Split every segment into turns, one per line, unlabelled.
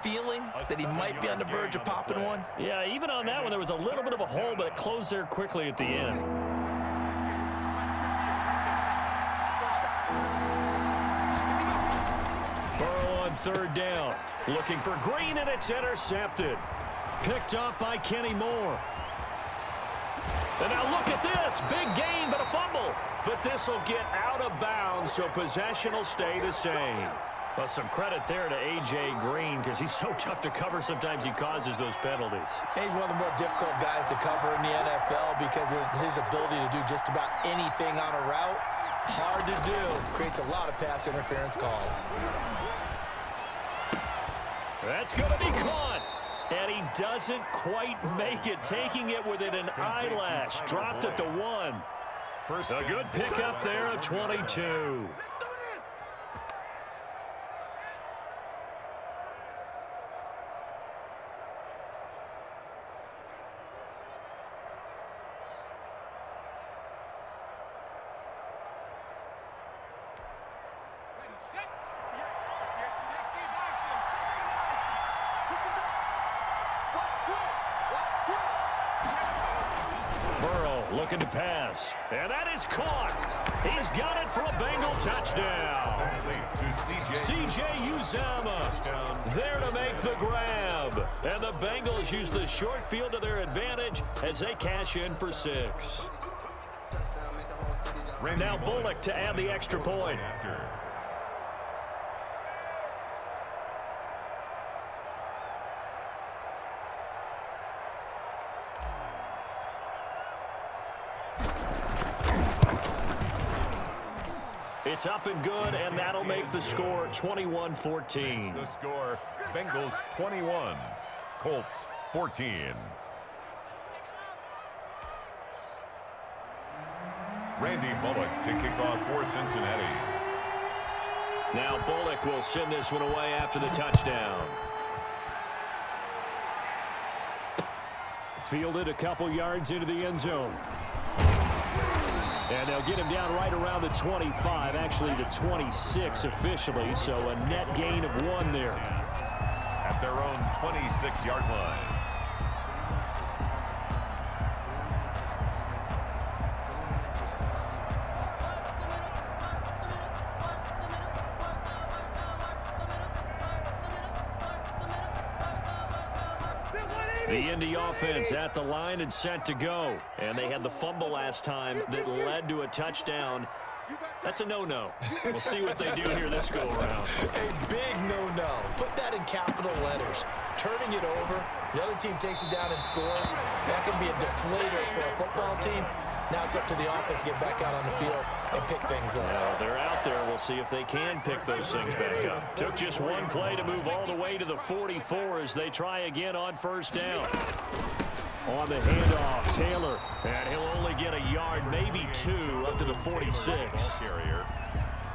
feeling that he might be on the verge of popping one?
Yeah, even on that one, there was a little bit of a hole, but it closed there quickly at the end. Burrow on third down. Looking for Green, and it's intercepted. Picked up by Kenny Moore. And now look at this. Big gain, but a fumble. But this will get out of bounds, so possession will stay the same. Well, some credit there to A.J. Green because he's so tough to cover. Sometimes he causes those penalties.
He's one of the more difficult guys to cover in the NFL because of his ability to do just about anything on a route. Hard to do. Creates a lot of pass interference calls.
That's going to be caught. And he doesn't quite make it, taking it within an eyelash. Dropped at the 1. A good pickup there at 22. Looking to pass, and that is caught. He's got it for a Bengal touchdown. C.J. Uzomah there to make the grab. And the Bengals use the short field to their advantage as they cash in for 6. Now Bullock to add the extra point. It's up and good, and that'll make the score 21-14.
The score, Bengals 21, Colts 14. Randy Bullock to kick off for Cincinnati.
Now Bullock will send this one away after the touchdown. Fielded a couple yards into the end zone. And they'll get him down right around the 25, actually the 26 officially, so a net gain of 1 there.
At their own 26-yard line.
The Indy offense at the line and set to go. And they had the fumble last time that led to a touchdown. That's a no-no. We'll see what they do here this go-around.
A big no-no. Put that in capital letters. Turning it over, the other team takes it down and scores. That can be a deflator for a football team. Now it's up to the offense to get back out on the field and pick things up.
Now they're out there. We'll see if they can pick those things back up. Took just one play to move all the way to the 44 as they try again on first down. On the handoff, Taylor. And he'll only get a yard, maybe 2, up to the 46.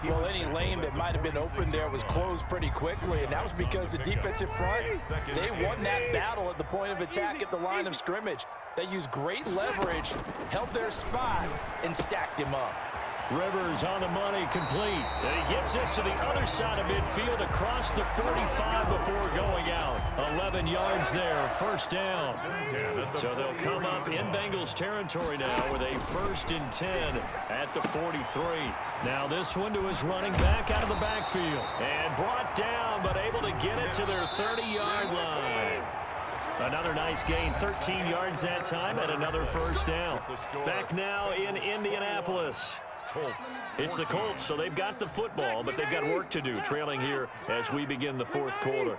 Well, any lane that might have been open there was closed pretty quickly, and that was because the defensive front, they won that battle at the point of attack at the line of scrimmage. They used great leverage, held their spot, and stacked him up.
Rivers on the money, complete. And he gets this to the other side of midfield across the 45 before going out. 11 yards there, first down. So they'll come up in Bengals territory now with a 1st and 10 at the 43. Now this one to his running back out of the backfield. And brought down, but able to get it to their 30-yard line. Another nice gain, 13 yards that time, and another first down. Back now in Indianapolis. It's the Colts, so they've got the football, but they've got work to do, trailing here as we begin the 4th quarter.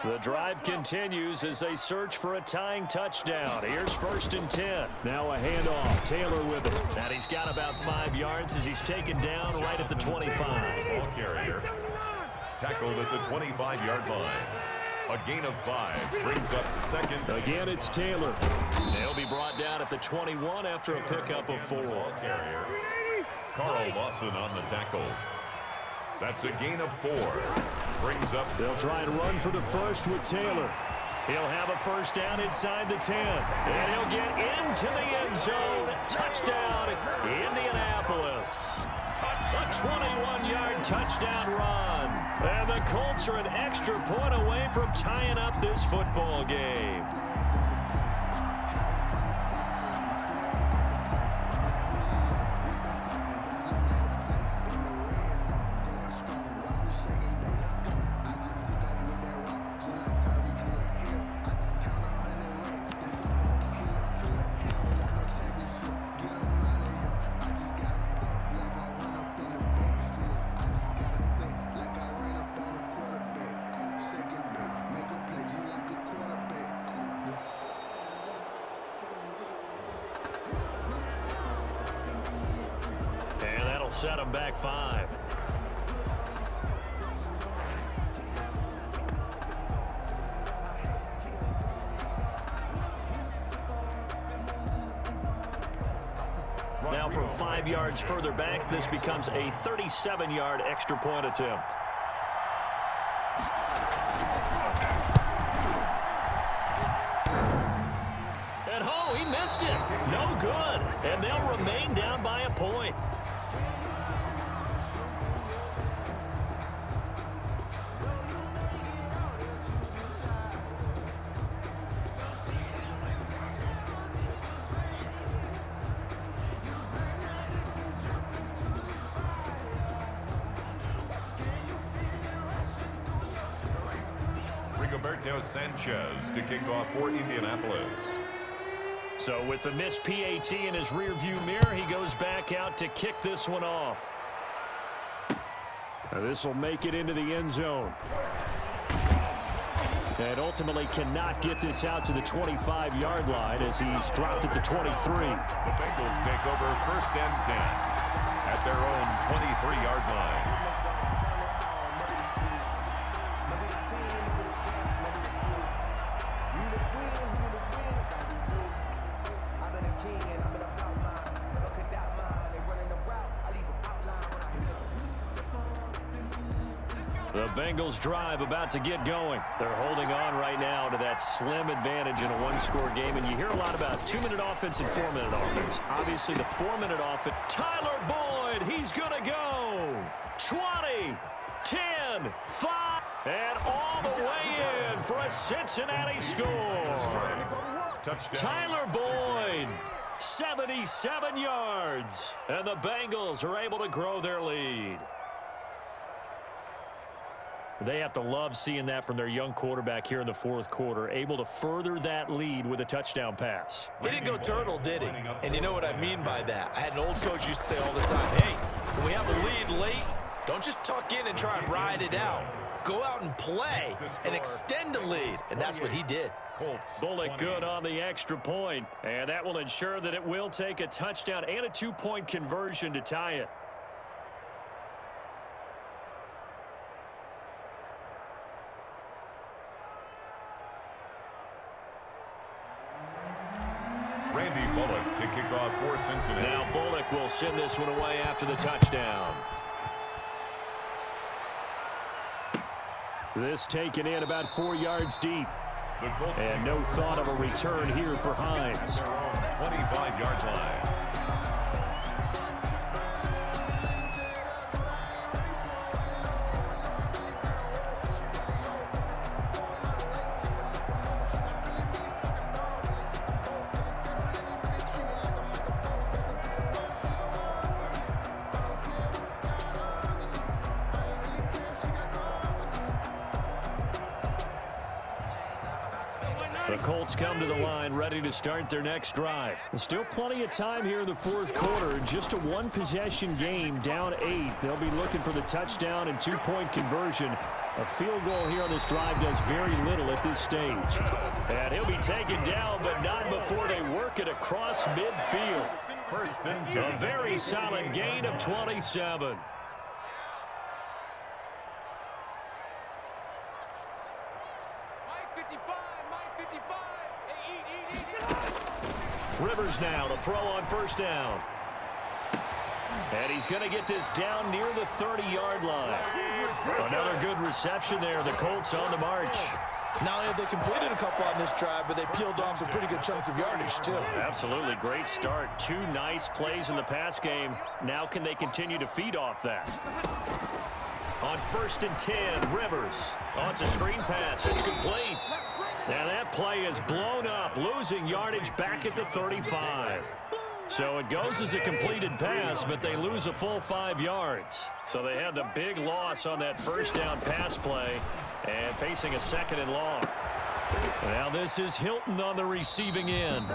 The drive continues as they search for a tying touchdown. Here's 1st and 10. Now a handoff. Taylor with it. And he's got about 5 yards as he's taken down right at the 25.
Ball carrier tackled at the 25-yard line. A gain of 5 brings up 2nd.
Again, it's Taylor. They'll be brought down at the 21 after a pickup of 4.
Ball carrier Carl Lawson on the tackle. That's a gain of 4. Brings up.
They'll try and run for the first with Taylor. He'll have a first down inside the 10. And he'll get into the end zone. Touchdown, Indianapolis.
Touchdown.
A 21-yard touchdown run. And the Colts are an extra point away from tying up this football game. Set him back 5. Now from 5 yards further back, this becomes a 37-yard extra point attempt. And oh, he missed it. No good. And they'll remain down by a point.
Sanchez to kick off for Indianapolis.
So with the missed PAT in his rearview mirror, he goes back out to kick this one off. This will make it into the end zone. And ultimately cannot get this out to the 25-yard line as he's dropped at the 23.
The Bengals take over 1st and 10 at their own 23-yard line.
The Bengals drive about to get going. They're holding on right now to that slim advantage in a one-score game. And you hear a lot about 2-minute offense and 4-minute offense. Obviously, the 4-minute offense. Tyler Boyd, he's going to go. 20, 10, 5, and all the way in for a Cincinnati score.
Touchdown.
Tyler Boyd, 77 yards. And the Bengals are able to grow their lead. They have to love seeing that from their young quarterback here in the 4th quarter, able to further that lead with a touchdown pass.
He didn't go turtle, did he? And you know what I mean by that. I had an old coach used to say all the time, hey, when we have a lead late, don't just tuck in and try and ride it out. Go out and play and extend the lead. And that's what he did.
Bullock good on the extra point, and that will ensure that it will take a touchdown and a 2-point conversion to tie it.
Bullock to kick off for Cincinnati.
Now Bullock will send this one away after the touchdown. This taken in about 4 yards deep. And no thought of a return here for Hines.
25-yard line.
The Colts come to the line ready to start their next drive. Still plenty of time here in the 4th quarter. Just a one-possession game, down 8. They'll be looking for the touchdown and 2-point conversion. A field goal here on this drive does very little at this stage. And he'll be taken down, but not before they work it across midfield. A very solid gain of 27. Rivers now to throw on 1st down. And he's going to get this down near the 30-yard line. Another good reception there. The Colts on the march.
Not only have they completed a couple on this drive, but they peeled off some pretty good chunks of yardage, too.
Absolutely. Great start. 2 nice plays in the pass game. Now can they continue to feed off that? On 1st and 10, Rivers. Oh, it's a screen pass. It's complete. And that play is blown up, losing yardage back at the 35. So it goes as a completed pass, but they lose a full 5 yards. So they had the big loss on that 1st down pass play and facing a 2nd and long. Now this is Hilton on the receiving end.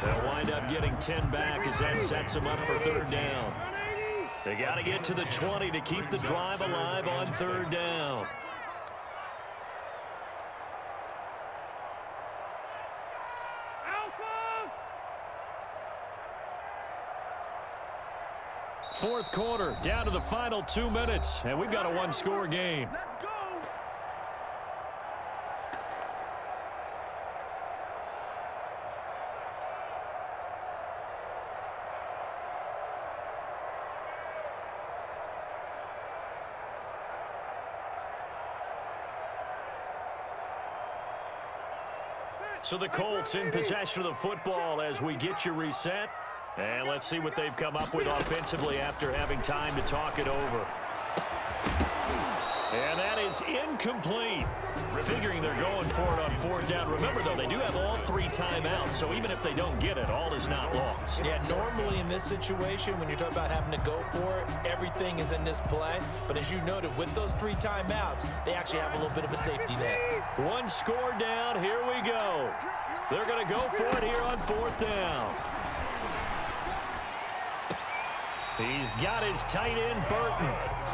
They'll wind up getting 10 back as that sets them up for 3rd down. They got to get to the 20 to keep the drive alive on 3rd down. Fourth quarter, down to the final 2 minutes, and we've got a 1-score game.
Let's go.
So the Colts in possession of the football as we get you reset. And let's see what they've come up with offensively after having time to talk it over. And that is incomplete. Figuring they're going for it on 4th down. Remember, though, they do have all 3 timeouts, so even if they don't get it, all is not lost.
Yeah, normally in this situation, when you're talking about having to go for it, everything is in this play. But as you noted, with those 3 timeouts, they actually have a little bit of a safety net.
1 score down. Here we go. They're going to go for it here on 4th down. He's got his tight end, Burton.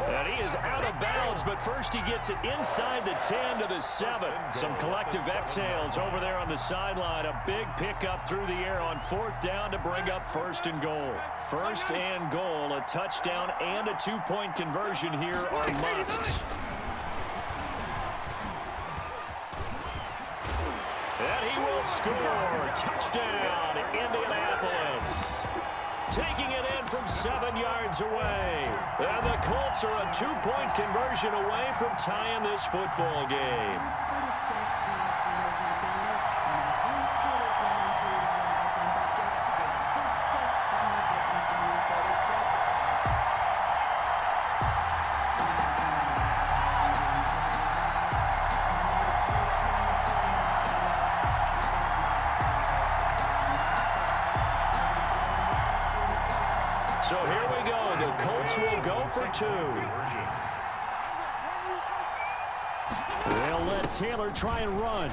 And he is out of bounds, but first he gets it inside the 10 to the 7. Some collective exhales over there on the sideline. A big pickup through the air on 4th down to bring up 1st and goal. 1st and goal, a touchdown and a 2-point conversion here are musts. And he will score. Touchdown, Indianapolis. Taking it in from 7 yards away. And the Colts are a 2-point conversion away from tying this football game. So here we go. The Colts will go for 2. They'll let Taylor try and run.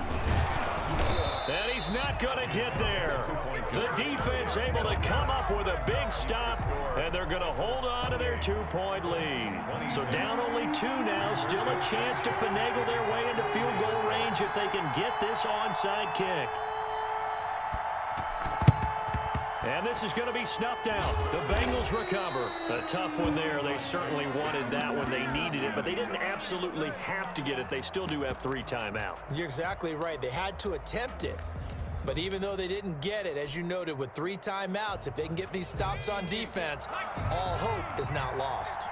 And he's not going to get there. The defense able to come up with a big stop, and they're going to hold on to their 2-point lead. So down only 2 now. Still a chance to finagle their way into field goal range if they can get this onside kick. And this is going to be snuffed out. The Bengals recover. A tough one there. They certainly wanted that when they needed it, but they didn't absolutely have to get it. They still do have 3 timeouts.
You're exactly right. They had to attempt it. But even though they didn't get it, as you noted, with 3 timeouts, if they can get these stops on defense, all hope is not lost.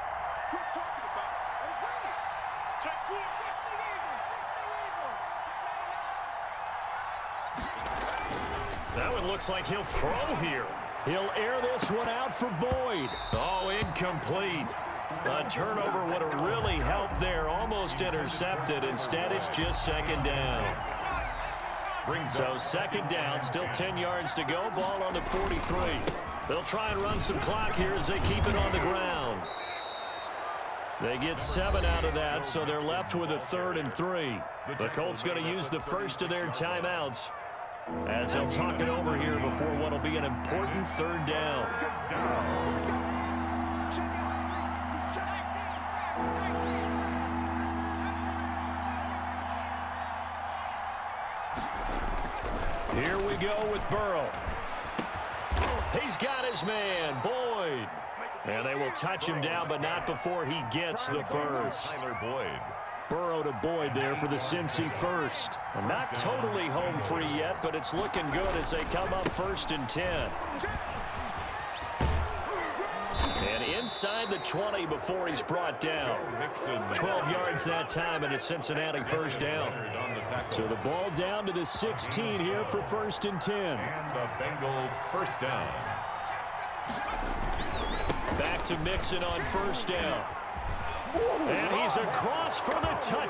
That one looks like he'll throw here. He'll air this one out for Boyd. Oh, incomplete. A turnover would have really helped there. Almost intercepted. Instead, it's just 2nd down. So 2nd down, still 10 yards to go. Ball on the 43. They'll try and run some clock here as they keep it on the ground. They get 7 out of that, so they're left with a 3rd and 3. The Colts going to use the first of their timeouts as they'll talk it over here before what will be an important 3rd down. Here we go with Burrow. He's got his man, Boyd. And they will touch him down, but not before he gets the first. Burrow to Boyd there for the Cincy first. Not totally home free yet, but it's looking good as they come up 1st and 10. And inside the 20 before he's brought down. 12 yards that time, and it's Cincinnati first down. So the ball down to the 16 here for 1st and 10.
And the Bengal first down.
Back to Mixon on 1st down. And he's across for the touchdown.